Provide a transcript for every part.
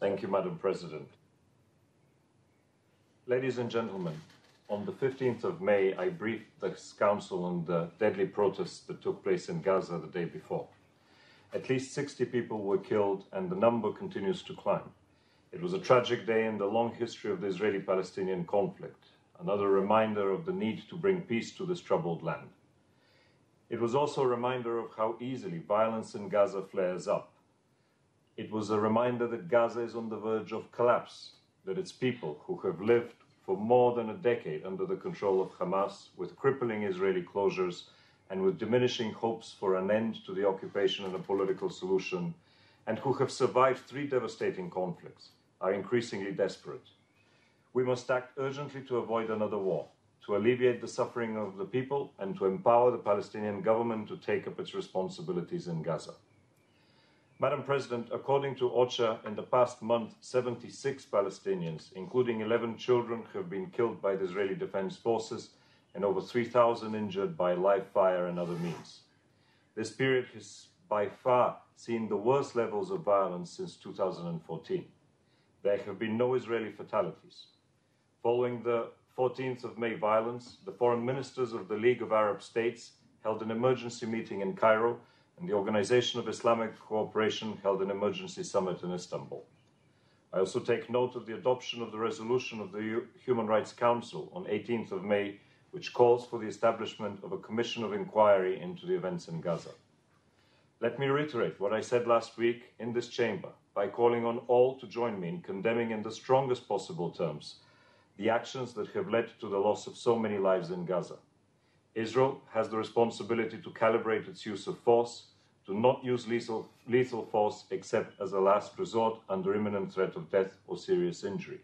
Thank you, Madam President. Ladies and gentlemen, on the 15th of May, I briefed the Council on the deadly protests that took place in Gaza the day before. At least 60 people were killed, and the number continues to climb. It was a tragic day in the long history of the Israeli-Palestinian conflict, another reminder of the need to bring peace to this troubled land. It was also a reminder of how easily violence in Gaza flares up. It was a reminder that Gaza is on the verge of collapse, that its people, who have lived for more than a decade under the control of Hamas, with crippling Israeli closures and with diminishing hopes for an end to the occupation and a political solution, and who have survived 3 devastating conflicts, are increasingly desperate. We must act urgently to avoid another war, to alleviate the suffering of the people, and to empower the Palestinian Government to take up its responsibilities in Gaza. Madam President, according to OCHA, in the past month, 76 Palestinians, including 11 children, have been killed by the Israeli Defense Forces and over 3,000 injured by live fire and other means. This period has by far seen the worst levels of violence since 2014. There have been no Israeli fatalities. Following the 14th of May violence, the foreign ministers of the League of Arab States held an emergency meeting in Cairo, and the Organization of Islamic Cooperation held an emergency summit in Istanbul. I also take note of the adoption of the resolution of the Human Rights Council on 18th of May, which calls for the establishment of a commission of inquiry into the events in Gaza. Let me reiterate what I said last week in this chamber by calling on all to join me in condemning in the strongest possible terms the actions that have led to the loss of so many lives in Gaza. Israel has the responsibility to calibrate its use of force, to not use lethal force except as a last resort under imminent threat of death or serious injury.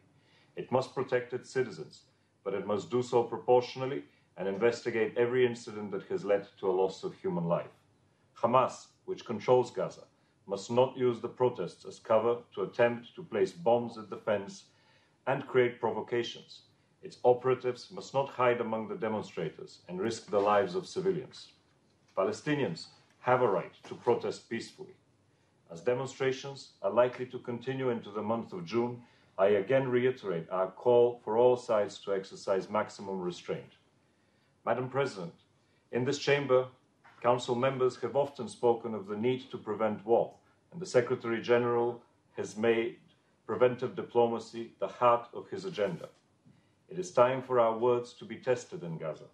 It must protect its citizens, but it must do so proportionally and investigate every incident that has led to a loss of human life. Hamas, which controls Gaza, must not use the protests as cover to attempt to place bombs at the fence and create provocations. Its operatives must not hide among the demonstrators and risk the lives of civilians. Palestinians have a right to protest peacefully. As demonstrations are likely to continue into the month of June, I again reiterate our call for all sides to exercise maximum restraint. Madam President, in this chamber, Council members have often spoken of the need to prevent war, and the Secretary General has made preventive diplomacy the heart of his agenda. It is time for our words to be tested in Gaza.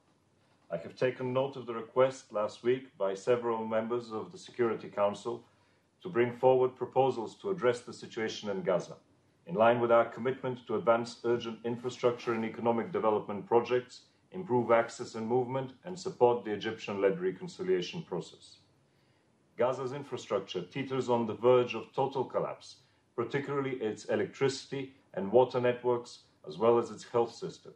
I have taken note of the request last week by several members of the Security Council to bring forward proposals to address the situation in Gaza, in line with our commitment to advance urgent infrastructure and economic development projects, improve access and movement, and support the Egyptian-led reconciliation process. Gaza's infrastructure teeters on the verge of total collapse, particularly its electricity and water networks, as well as its health system.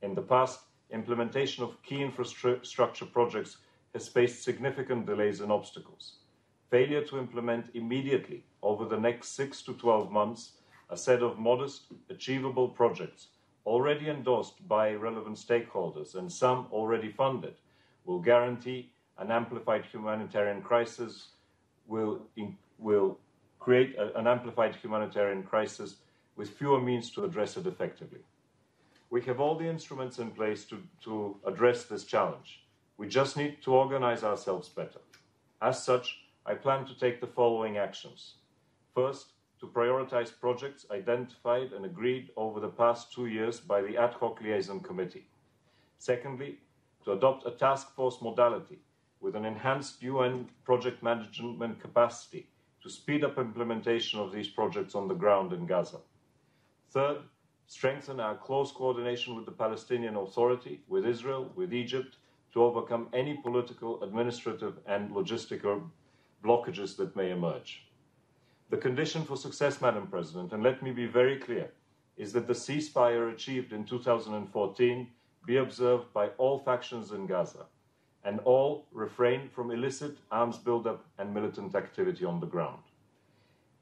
In the past, implementation of key infrastructure projects has faced significant delays and obstacles. Failure to implement immediately over the next 6 to 12 months a set of modest, achievable projects already endorsed by relevant stakeholders and some already funded will guarantee an amplified humanitarian crisis, will create an amplified humanitarian crisis with fewer means to address it effectively. We have all the instruments in place to address this challenge. We just need to organize ourselves better. As such, I plan to take the following actions. First, to prioritize projects identified and agreed over the past 2 years by the Ad Hoc Liaison Committee. Secondly, to adopt a task force modality with an enhanced UN project management capacity to speed up implementation of these projects on the ground in Gaza. Third, strengthen our close coordination with the Palestinian Authority, with Israel, with Egypt, to overcome any political, administrative, and logistical blockages that may emerge. The condition for success, Madam President, and let me be very clear, is that the ceasefire achieved in 2014 be observed by all factions in Gaza, and all refrain from illicit arms buildup and militant activity on the ground.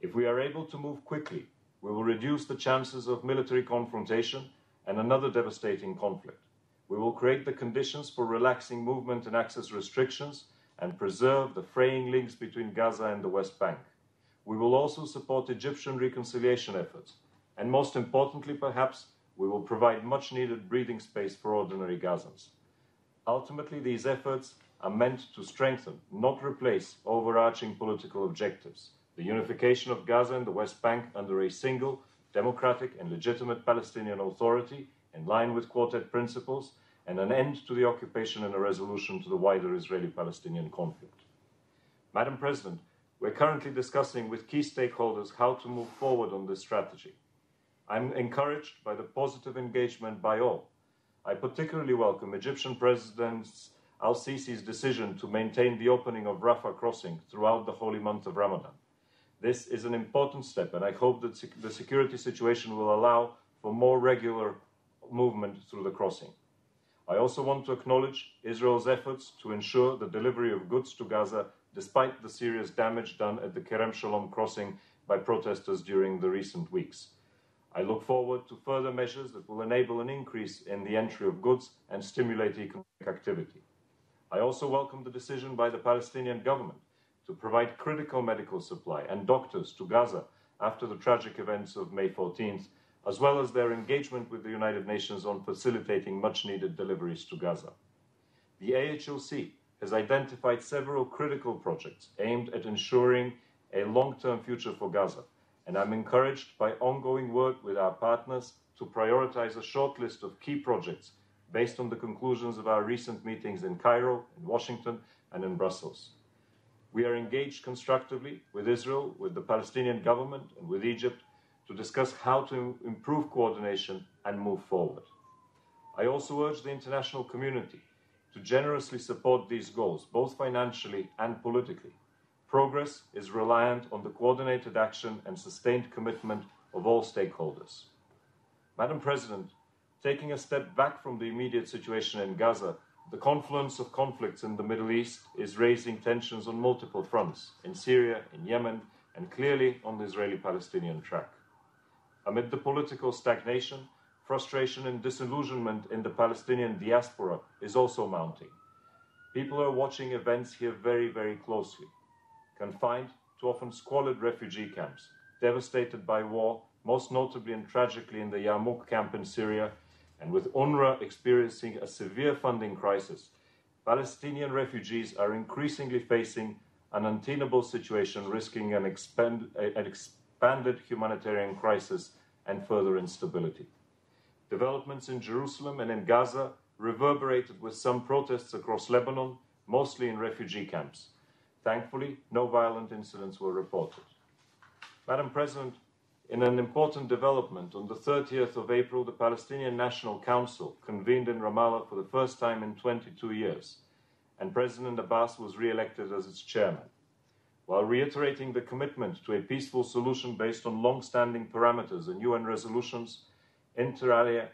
If we are able to move quickly, we will reduce the chances of military confrontation and another devastating conflict. We will create the conditions for relaxing movement and access restrictions and preserve the fraying links between Gaza and the West Bank. we will also support Egyptian reconciliation efforts, and most importantly perhaps, we will provide much-needed breathing space for ordinary Gazans. Ultimately, these efforts are meant to strengthen, not replace, overarching political objectives: the unification of Gaza and the West Bank under a single, democratic and legitimate Palestinian authority in line with Quartet principles, and an end to the occupation and a resolution to the wider Israeli-Palestinian conflict. Madam President, we're currently discussing with key stakeholders how to move forward on this strategy. I'm encouraged by the positive engagement by all. I particularly welcome Egyptian President al-Sisi's decision to maintain the opening of Rafah crossing throughout the holy month of Ramadan. This is an important step, and I hope that the security situation will allow for more regular movement through the crossing. I also want to acknowledge Israel's efforts to ensure the delivery of goods to Gaza despite the serious damage done at the Kerem Shalom crossing by protesters during the recent weeks. I look forward to further measures that will enable an increase in the entry of goods and stimulate economic activity. I also welcome the decision by the Palestinian Government to provide critical medical supply and doctors to Gaza after the tragic events of May 14th, as well as their engagement with the United Nations on facilitating much-needed deliveries to Gaza. The AHLC has identified several critical projects aimed at ensuring a long-term future for Gaza, and I'm encouraged by ongoing work with our partners to prioritize a short list of key projects based on the conclusions of our recent meetings in Cairo, in Washington, and in Brussels. We are engaged constructively with Israel, with the Palestinian Government, and with Egypt to discuss how to improve coordination and move forward. I also urge the international community to generously support these goals, both financially and politically. Progress is reliant on the coordinated action and sustained commitment of all stakeholders. Madam President, taking a step back from the immediate situation in Gaza, the confluence of conflicts in the Middle East is raising tensions on multiple fronts, in Syria, in Yemen, and clearly on the Israeli-Palestinian track. Amid the political stagnation, frustration and disillusionment in the Palestinian diaspora is also mounting. People are watching events here very, very closely. Confined to often squalid refugee camps, devastated by war, most notably and tragically in the Yarmouk camp in Syria, and with UNRWA experiencing a severe funding crisis, Palestinian refugees are increasingly facing an untenable situation, risking an expanded humanitarian crisis and further instability. Developments in Jerusalem and in Gaza reverberated with some protests across Lebanon, mostly in refugee camps. Thankfully, no violent incidents were reported. Madam President, in an important development, on the 30th of April, the Palestinian National Council convened in Ramallah for the first time in 22 years, and President Abbas was re-elected as its chairman. While reiterating the commitment to a peaceful solution based on long-standing parameters and UN resolutions, inter alia,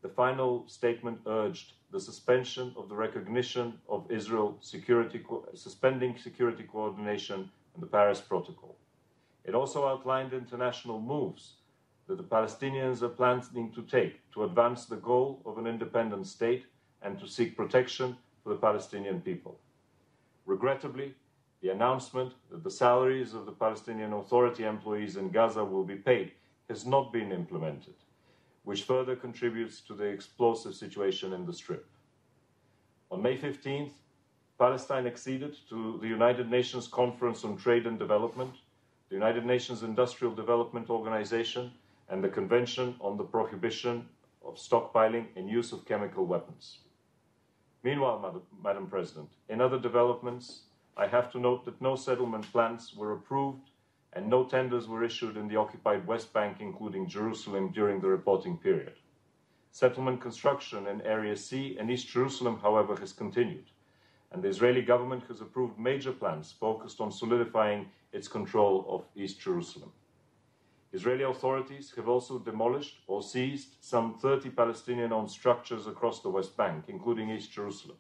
the final statement urged the suspension of the recognition of Israel, suspending security coordination and the Paris Protocol. It also outlined international moves that the Palestinians are planning to take to advance the goal of an independent state and to seek protection for the Palestinian people. Regrettably, the announcement that the salaries of the Palestinian Authority employees in Gaza will be paid has not been implemented, which further contributes to the explosive situation in the Strip. On May 15th, Palestine acceded to the United Nations Conference on Trade and Development, the United Nations Industrial Development Organization, and the Convention on the Prohibition of Stockpiling and Use of Chemical Weapons. Meanwhile, Madam President, in other developments, I have to note that no settlement plans were approved and no tenders were issued in the occupied West Bank, including Jerusalem, during the reporting period. Settlement construction in Area C and East Jerusalem, however, has continued, and the Israeli government has approved major plans focused on solidifying its control of East Jerusalem. Israeli authorities have also demolished or seized some 30 Palestinian-owned structures across the West Bank, including East Jerusalem.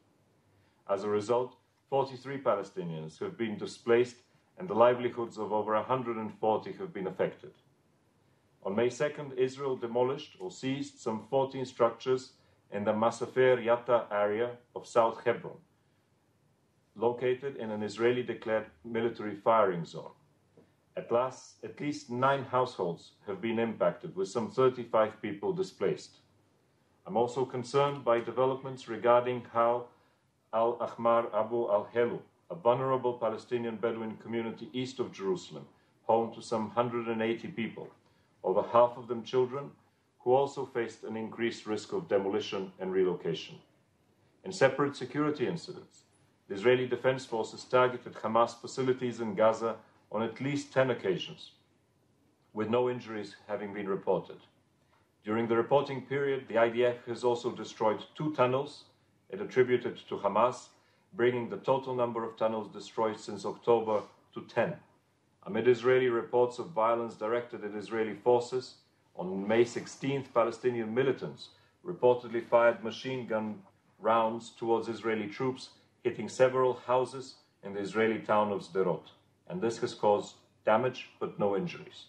As a result, 43 Palestinians have been displaced and the livelihoods of over 140 have been affected. On May 2nd, Israel demolished or seized some 14 structures in the Masafer Yatta area of South Hebron, located in an Israeli-declared military firing zone. At least 9 households have been impacted, with some 35 people displaced. I'm also concerned by developments regarding how Al-Ahmar Abu al-Helu, a vulnerable Palestinian Bedouin community east of Jerusalem, home to some 180 people, over half of them children, who also faced an increased risk of demolition and relocation. In separate security incidents, the Israeli Defense Forces targeted Hamas facilities in Gaza on at least 10 occasions, with no injuries having been reported. During the reporting period, the IDF has also destroyed 2 tunnels it attributed to Hamas, bringing the total number of tunnels destroyed since October to 10. Amid Israeli reports of violence directed at Israeli forces, on May 16th, Palestinian militants reportedly fired machine gun rounds towards Israeli troops, hitting several houses in the Israeli town of Sderot, and this has caused damage but no injuries.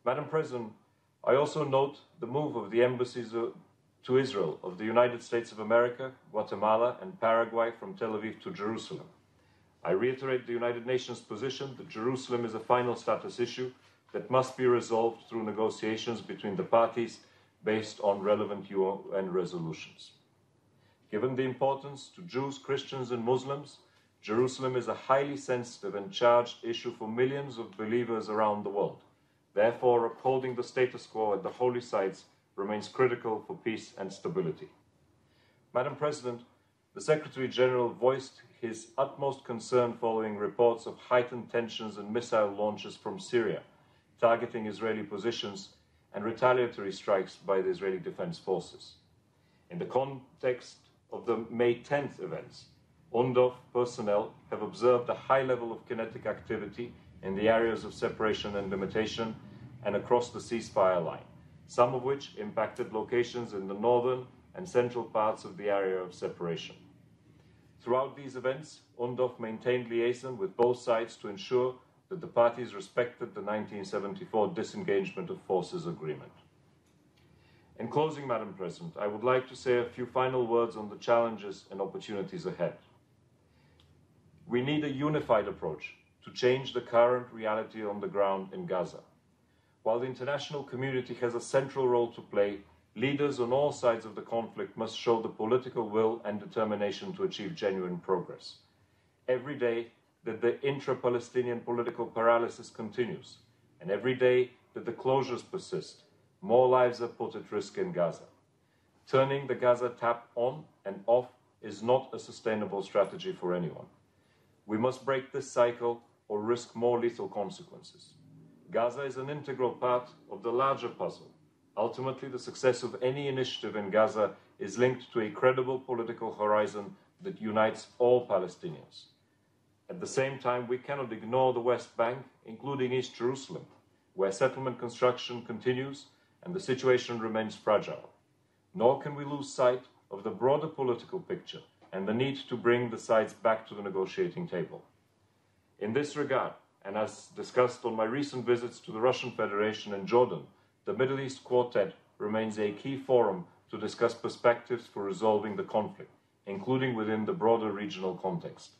Madam President, I also note the move of the embassies to Israel of the United States of America, Guatemala, and Paraguay from Tel Aviv to Jerusalem. I reiterate the United Nations position that Jerusalem is a final status issue that must be resolved through negotiations between the parties based on relevant UN resolutions. Given the importance to Jews, Christians, and Muslims, Jerusalem is a highly sensitive and charged issue for millions of believers around the world. Therefore, upholding the status quo at the holy sites remains critical for peace and stability. Madam President, the Secretary General voiced his utmost concern following reports of heightened tensions and missile launches from Syria, targeting Israeli positions and retaliatory strikes by the Israeli Defense Forces. In the context of the May 10th events, UNDOF personnel have observed a high level of kinetic activity in the areas of separation and limitation and across the ceasefire line, some of which impacted locations in the northern and central parts of the area of separation. Throughout these events, UNDOF maintained liaison with both sides to ensure that the parties respected the 1974 Disengagement of Forces Agreement. In closing, Madam President, I would like to say a few final words on the challenges and opportunities ahead. We need a unified approach to change the current reality on the ground in Gaza. While the international community has a central role to play, leaders on all sides of the conflict must show the political will and determination to achieve genuine progress. Every day that the intra-Palestinian political paralysis continues, and every day that the closures persist, more lives are put at risk in Gaza. Turning the Gaza tap on and off is not a sustainable strategy for anyone. We must break this cycle or risk more lethal consequences. Gaza is an integral part of the larger puzzle. Ultimately, the success of any initiative in Gaza is linked to a credible political horizon that unites all Palestinians. At the same time, we cannot ignore the West Bank, including East Jerusalem, where settlement construction continues and the situation remains fragile. Nor can we lose sight of the broader political picture and the need to bring the sides back to the negotiating table. In this regard, and as discussed on my recent visits to the Russian Federation and Jordan, the Middle East Quartet remains a key forum to discuss perspectives for resolving the conflict, including within the broader regional context.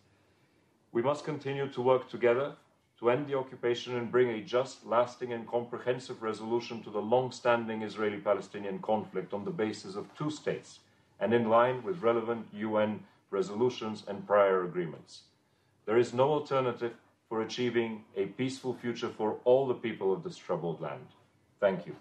We must continue to work together to end the occupation and bring a just, lasting and comprehensive resolution to the long-standing Israeli-Palestinian conflict on the basis of 2 states and in line with relevant UN resolutions and prior agreements. There is no alternative for achieving a peaceful future for all the people of this troubled land. Thank you.